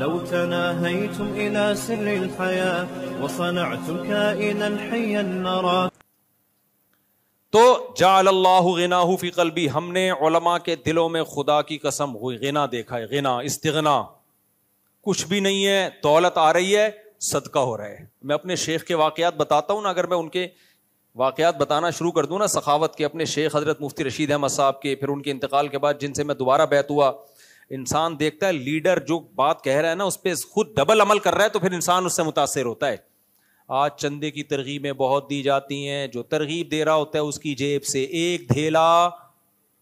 لو تناهيتم إلى سر الحياة وصنعتم كائنا حيا نرى. تو جعل اللہ غناہ فی قلبی، ہم نے علماء کے دلوں میں خدا کی قسم غنا دیکھا ہے، غنا، استغنا، کچھ بھی نہیں ہے، دولت آ رہی ہے، صدقہ ہو رہا ہے. میں اپنے شیخ کے واقعات بتاتا ہوں نا، اگر میں ان کے واقعات بتانا شروع کر دوں نا سخاوت کے، اپنے شیخ حضرت مفتی رشید احمد صاحب کے، پھر ان کے انتقال کے بعد جن سے میں دوبارہ بیعت ہوا، انسان دیکھتا ہے لیڈر جو بات کہہ رہا ہے نا اس پہ خود ڈبل عمل کر رہا ہے، تو پھر انسان اس سے متاثر ہوتا ہے. آج چندے کی ترغیبیں بہت دی جاتی ہیں، جو ترغیب دے رہا ہوتا ہے اس کی جیب سے ایک دھیلا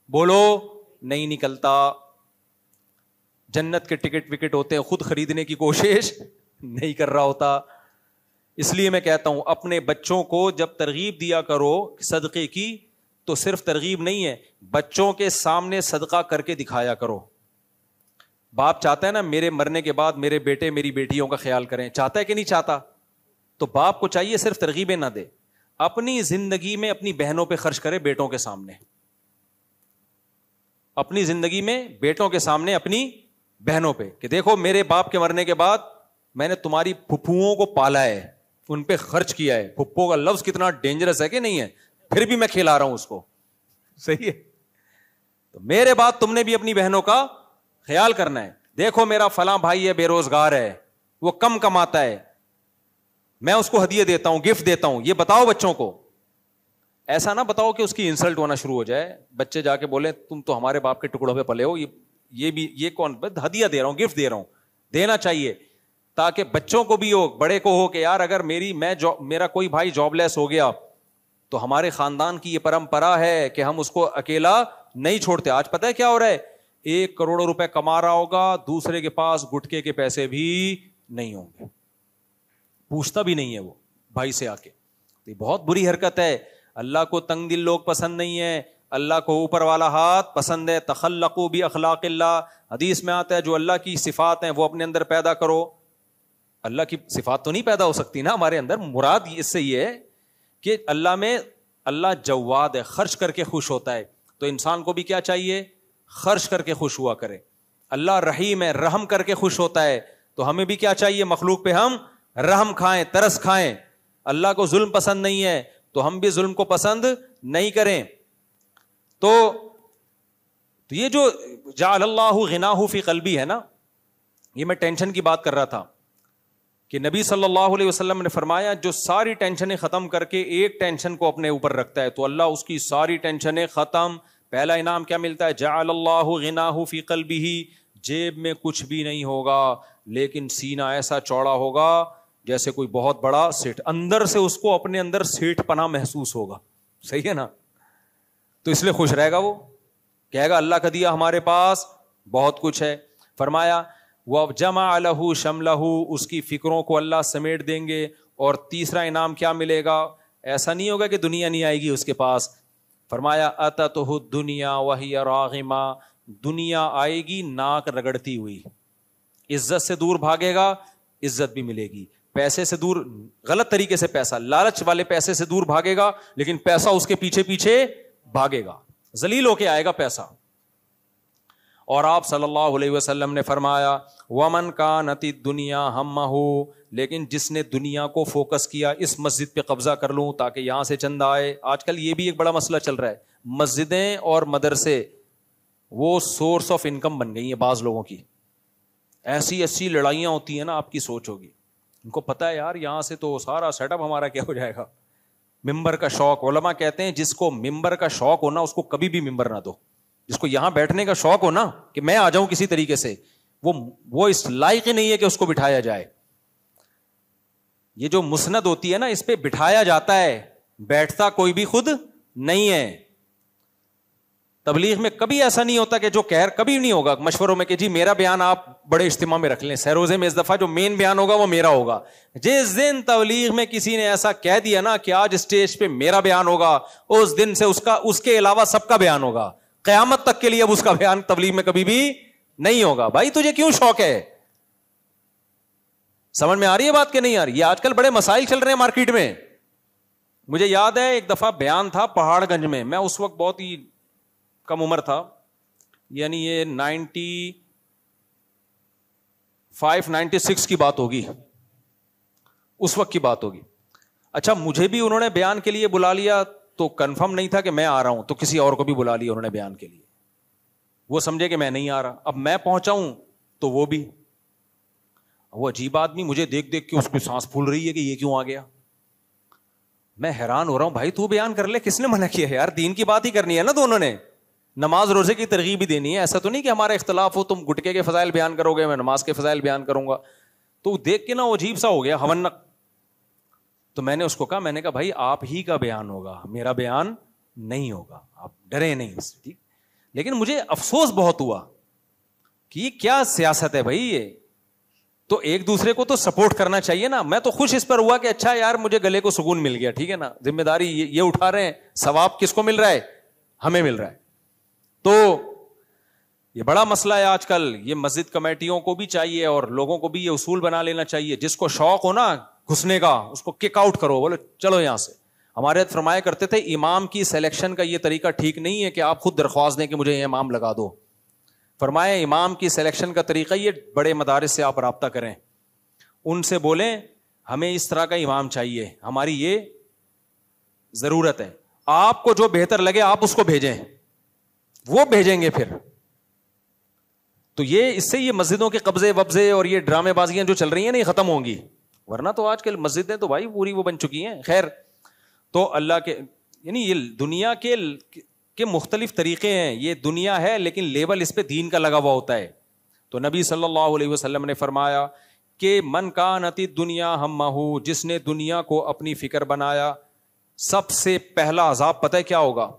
بولو نہیں نکلتا. جنت کے ٹکٹ وکٹ ہوتے ہیں، خود خریدنے کی کوشش نہیں کر رہا ہوتا. اس لیے میں کہتا ہوں اپنے بچوں کو جب ترغیب دیا کرو صدقے کی، تو صرف ترغیب نہیں ہے، بچوں کے سامنے صدقہ کر کے دکھایا کرو. باپ چاہتا ہے نا میرے مرنے کے بعد میرے بیٹے میری بیٹیوں کا خیال کریں، چاہتا ہے کہ نہیں چاہتا؟ تو باپ کو چاہیے صرف ترغیبیں نہ دے، اپنی زندگی میں اپنی بہنوں پہ خرچ کرے، بیٹوں کے سامنے، اپنی زندگی میں بیٹوں کے سامنے اپنی بہنوں پہ، کہ دیکھو میرے باپ کے مرنے کے بعد میں نے تمہاری پھپھوؤں کو پالا ہے، ان پہ خرچ کیا ہے. پھپھو کا لفظ کتنا ڈینجرس ہے کہ نہیں ہے، پھر بھی میں کھلا رہا ہوں اس کو، صحیح ہے. تو میرے بعد تم نے بھی اپنی بہنوں کا خیال کرنا ہے. دیکھو میرا فلاں بھائی ہے، بے روزگار ہے، وہ کم کماتا ہے، میں اس کو ہدیہ دیتا ہوں، گفٹ دیتا ہوں. یہ بتاؤ بچوں کو، ایسا نہ بتاؤ کہ اس کی انسلٹ ہونا شروع ہو جائے، بچے جا کے بولیں تم تو ہمارے باپ کے ٹکڑوں پہ پلے ہو، یہ کون، ہدیہ دے رہا ہوں، گفٹ دے رہا ہوں. دینا چاہیے تاکہ بچوں کو بھی ہو، بڑے کو ہو کہ یار اگر میرا کوئی بھائی جاب لیس ہو گیا تو ہمارے خاندان کی یہ پرمپرا ہے کہ ہم اس کو اکیلا نہیں چھوڑتے. آج پتہ ہے کیا ہو رہا ہے، 1 کروڑ روپے کما رہا ہوگا، دوسرے کے پاس گٹکے کے پیسے بھی نہیں ہوں گے، پوچھتا بھی نہیں ہے وہ بھائی سے آ کے. یہ بہت بری حرکت ہے. اللہ کو تنگ دل لوگ پسند نہیں ہے، اللہ کو اوپر والا ہاتھ پسند ہے. تخلقوا باخلاق اللہ، حدیث میں آتا ہے جو اللہ کی صفات ہیں وہ اپنے اندر پیدا کرو. اللہ کی صفات تو نہیں پیدا ہو سکتی نا ہمارے اندر، مراد اس سے یہ ہے کہ اللہ جواد ہے، خرچ کر کے خوش ہوتا ہے. تو انسان کو بھی کیا چاہیے، خرچ کر کے خوش ہوا کرے. اللہ رحیم ہے، رحم کر کے خوش ہوتا ہے. تو ہمیں بھی کیا چاہیے، مخلوق پہ ہم رحم کھائیں، ترس کھائیں. اللہ کو ظلم پسند نہیں ہے تو ہم بھی ظلم کو پسند نہیں کریں. تو یہ جو جعل اللہ غناہ فی قلبی ہے نا، یہ میں ٹینشن کی بات کر رہا تھا کہ نبی صلی اللہ علیہ وسلم نے فرمایا جو ساری ٹینشنیں ختم کر کے ایک ٹینشن کو اپنے اوپر رکھتا ہے تو اللہ اس کی ساری ٹینشنیں ختم. پہلا انعام کیا ملتا ہے، جعل اللہ غناہ فی قلبہ، جیب میں کچھ بھی نہیں ہوگا لیکن سینہ ایسا چوڑا ہوگا جیسے کوئی بہت بڑا سیٹ، اندر سے اس کو اپنے اندر سیٹ پنا محسوس ہوگا. صحیح ہے نا؟ تو اس لیے خوش رہے گا، وہ کہے گا اللہ کا دیا ہمارے پاس بہت کچھ ہے. فرمایا وَجَمَعَ لَهُ شَمْلَهُ، اس کی فکروں کو اللہ سمیٹ دیں گے. اور تیسرا انعام کیا ملے گا، ایسا نہیں ہوگا کہ دنیا نہیں آئے گی اس کے پاس. فرمایا أَتَتْهُ الدُّنْيَا وَهِيَ رَاغِمَةٌ، دنیا آئے گی ناک رگڑتی ہوئی. عزت سے دور بھاگے گا، عزت بھی ملے گی. پیسے سے دور، غلط طریقے سے پیسہ، لالچ والے پیسے سے دور بھاگے گا لیکن پیسہ اس کے پیچھے پیچھے بھاگے گا، ذلیل ہو کے آئے گا پیسہ. اور آپ صلی اللہ علیہ وسلم نے فرمایا وَمَنْ كَانَتِ الدُّنْيَا هَمَّهُ، لیکن جس نے دنیا کو فوکس کیا، اس مسجد پہ قبضہ کر لوں تاکہ یہاں سے چندہ آئے. آج کل یہ بھی ایک بڑا مسئلہ چل رہا ہے، مسجدیں اور مدرسے وہ سورس آف انکم بن گئی ہیں بعض لوگوں کی. ایسی لڑائیاں ہوتی ہیں نا، آپ کی سوچ ہوگی، ان کو پتا ہے یار یہاں سے تو سارا سیٹ اپ ہمارا کیا ہو جائے گا. ممبر کا شوق، علماء کہتے ہیں جس کو ممبر کا شوق ہو نا اس کو کبھی بھی ممبر نہ دو. جس کو یہاں بیٹھنے کا شوق ہو نا کہ میں آ جاؤں کسی طریقے سے، وہ اس لائق ہی نہیں ہے کہ اس کو بٹھایا جائے. یہ جو مسند ہوتی ہے نا اس پہ بٹھایا جاتا ہے، بیٹھتا کوئی بھی خود نہیں ہے. تبلیغ میں کبھی ایسا نہیں ہوتا کہ جو کبھی نہیں ہوگا مشوروں میں کہ جی میرا بیان آپ بڑے اجتماع میں رکھ لیں، سیروزے میں اس دفعہ جو مین بیان ہوگا وہ میرا ہوگا. جس دن تبلیغ میں کسی نے ایسا کہہ دیا نا کہ آج اسٹیج پہ میرا بیان ہوگا، اس دن سے اس کے علاوہ سب کا بیان ہوگا قیامت تک کے لیے. اب اس کا بیان تبلیغ میں کبھی بھی نہیں ہوگا. بھائی تجھے کیوں شوق ہے؟ سمجھ میں آ رہی ہے بات کہ نہیں آ رہی؟ یہ آج کل بڑے مسائل چل رہے ہیں مارکیٹ میں. مجھے یاد ہے ایک دفعہ بیان تھا پہاڑ گنج میں، میں اس وقت بہت ہی کم عمر تھا، یعنی یہ 596 کی بات ہوگی, اس وقت کی بات ہوگی. اچھا مجھے بھی انہوں نے بیان کے لیے بلا لیا تو کنفرم نہیں تھا کہ میں آ رہا ہوں, تو کسی اور کو بھی بلا لیا انہوں نے بیان کے لیے, وہ سمجھے کہ میں نہیں آ رہا. اب میں پہنچا ہوں تو وہ بھی, وہ عجیب آدمی مجھے دیکھ دیکھ کے اس کی سانس پھول رہی ہے کہ یہ کیوں آ گیا. میں حیران ہو رہا ہوں, بھائی تو بیان کر لے, کس نے منع کیا ہے یار, دین کی بات ہی کرنی ہے نا دونوں نے, نماز روزے کی ترغیب بھی دینی ہے. ایسا تو نہیں کہ ہمارا اختلاف ہو, تم گٹکے کے فضائل بیان کرو گے, میں نماز کے فضائل بیان کروں گا. تو دیکھ کے نا وہ عجیب سا ہو گیا, ہونق. تو میں نے اس کو کہا, میں نے کہا بھائی آپ ہی کا بیان ہوگا, میرا بیان نہیں ہوگا, آپ ڈرے نہیں اس سے, ٹھیک. لیکن مجھے افسوس بہت ہوا کہ یہ کیا سیاست ہے بھائی, یہ تو ایک دوسرے کو تو سپورٹ کرنا چاہیے نا. میں تو خوش اس پر ہوا کہ اچھا یار مجھے گلے کو سکون مل گیا, ٹھیک ہے نا, ذمہ داری یہ اٹھا رہے ہیں, ثواب کس کو مل رہا ہے, ہمیں مل رہا ہے. تو یہ بڑا مسئلہ ہے آج کل. یہ مسجد کمیٹیوں کو بھی چاہیے اور لوگوں کو بھی یہ اصول بنا لینا چاہیے, جس کو شوق ہو نا گھسنے کا اس کو کک آؤٹ کرو, بولو چلو یہاں سے. ہمارے فرمایا کرتے تھے امام کی سلیکشن کا یہ طریقہ ٹھیک نہیں ہے کہ آپ خود درخواست دیں کہ مجھے یہ امام لگا دو. فرمایا امام کی سلیکشن کا طریقہ یہ بڑے مدارس سے آپ رابطہ کریں, ان سے بولیں ہمیں اس طرح کا امام چاہیے, ہماری یہ ضرورت ہے, آپ کو جو بہتر لگے آپ اس کو بھیجیں, وہ بھیجیں گے پھر. تو یہ اس سے یہ مسجدوں کے قبضے وبضے اور یہ ڈرامے بازیاں جو چل رہی ہیں نا یہ ختم ہوں گی, ورنہ تو آج کل مسجدیں تو بھائی پوری وہ بن چکی ہیں. خیر, تو اللہ کے یعنی یہ دنیا کے مختلف طریقے ہیں, یہ دنیا ہے لیکن لیبل اس پہ دین کا لگا ہوا ہوتا ہے. تو نبی صلی اللہ علیہ وسلم نے فرمایا کہ من کانت الدنیا ہمہ, جس نے دنیا کو اپنی فکر بنایا, سب سے پہلا عذاب پتہ ہے کیا ہوگا,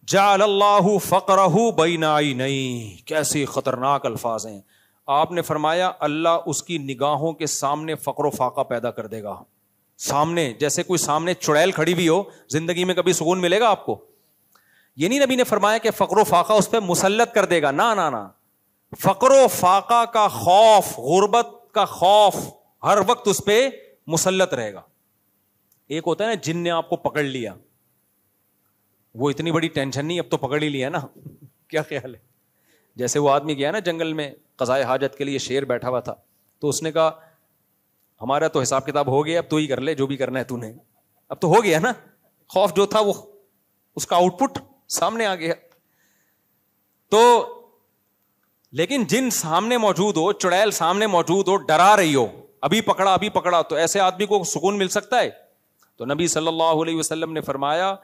جعل اللہ فقرہ بین عینیہ. کیسے خطرناک الفاظ ہیں. آپ نے فرمایا اللہ اس کی نگاہوں کے سامنے فقر و فاقہ پیدا کر دے گا. سامنے جیسے کوئی سامنے چڑیل کھڑی بھی ہو, زندگی میں کبھی سکون ملے گا آپ کو؟ یہ نہیں نبی نے فرمایا کہ فقر و فاقہ اس پہ مسلط کر دے گا, نا. فقر و فاقہ کا خوف, غربت کا خوف ہر وقت اس پہ مسلط رہے گا. ایک ہوتا ہے نا جن نے آپ کو پکڑ لیا, وہ اتنی بڑی ٹینشن نہیں, اب تو پکڑ ہی لیا نا. کیا خیال ہے, جیسے وہ آدمی گیا نا جنگل میں قضائے حاجت کے لیے, شیر بیٹھا ہوا تھا, تو اس نے کہا ہمارا تو حساب کتاب ہو گیا, اب تو ہی کر لے جو بھی کرنا ہے تو نے, اب تو ہو گیا نا. خوف جو تھا وہ اس کا آؤٹ پٹ سامنے آ گیا. تو لیکن جن سامنے موجود ہو, چڑیل سامنے موجود ہو, ڈرا رہی ہو, ابھی پکڑا, تو ایسے آدمی کو سکون مل سکتا ہے؟ تو نبی صلی اللہ علیہ وسلم نے فرمایا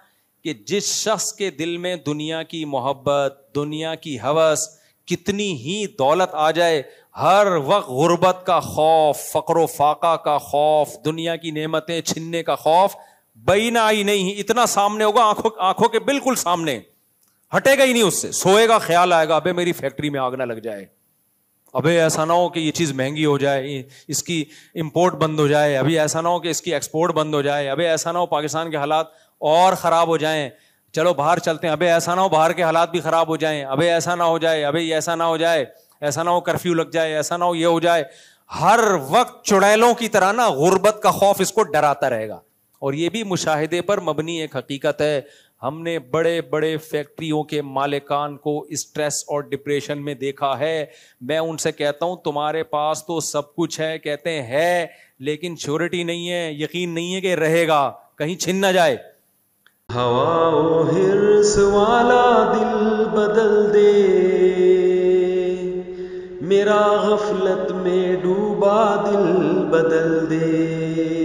کہ جس شخص کے دل میں دنیا کی محبت, دنیا کی ہوس, کتنی ہی دولت آ جائے, ہر وقت غربت کا خوف, فقر و فاقہ کا خوف, دنیا کی نعمتیں چھننے کا خوف, بین عینیہ, اتنا سامنے ہوگا, آنکھوں کے بالکل سامنے, ہٹے گا ہی نہیں اس سے. سوئے گا خیال آئے گا ابے میری فیکٹری میں آگ نہ لگ جائے, ابے ایسا نہ ہو کہ یہ چیز مہنگی ہو جائے, اس کی امپورٹ بند ہو جائے, ابھی ایسا نہ ہو کہ اس کی ایکسپورٹ بند ہو جائے, ابھی ایسا نہ ہو پاکستان کے حالات اور خراب ہو جائیں, چلو باہر چلتے ہیں, ابھی ایسا نہ ہو باہر کے حالات بھی خراب ہو جائیں, ابھی ایسا نہ ہو جائے, ابھی ایسا نہ ہو جائے, ایسا نہ ہو کرفیو لگ جائے, ایسا نہ ہو یہ ہو جائے. ہر وقت چڑیلوں کی طرح نا غربت کا خوف اس کو ڈراتا رہے گا. اور یہ بھی مشاہدے پر مبنی ایک حقیقت ہے. ہم نے بڑے بڑے فیکٹریوں کے مالکان کو اسٹریس اور ڈپریشن میں دیکھا ہے. میں ان سے کہتا ہوں تمہارے پاس تو سب کچھ ہے, کہتے ہیں لیکن شیورٹی نہیں ہے, یقین نہیں ہے کہ رہے گا, کہیں چھن نہ جائے. ہوا و حرص والا دل بدل دے, میرا غفلت میں ڈوبا دل بدل دے.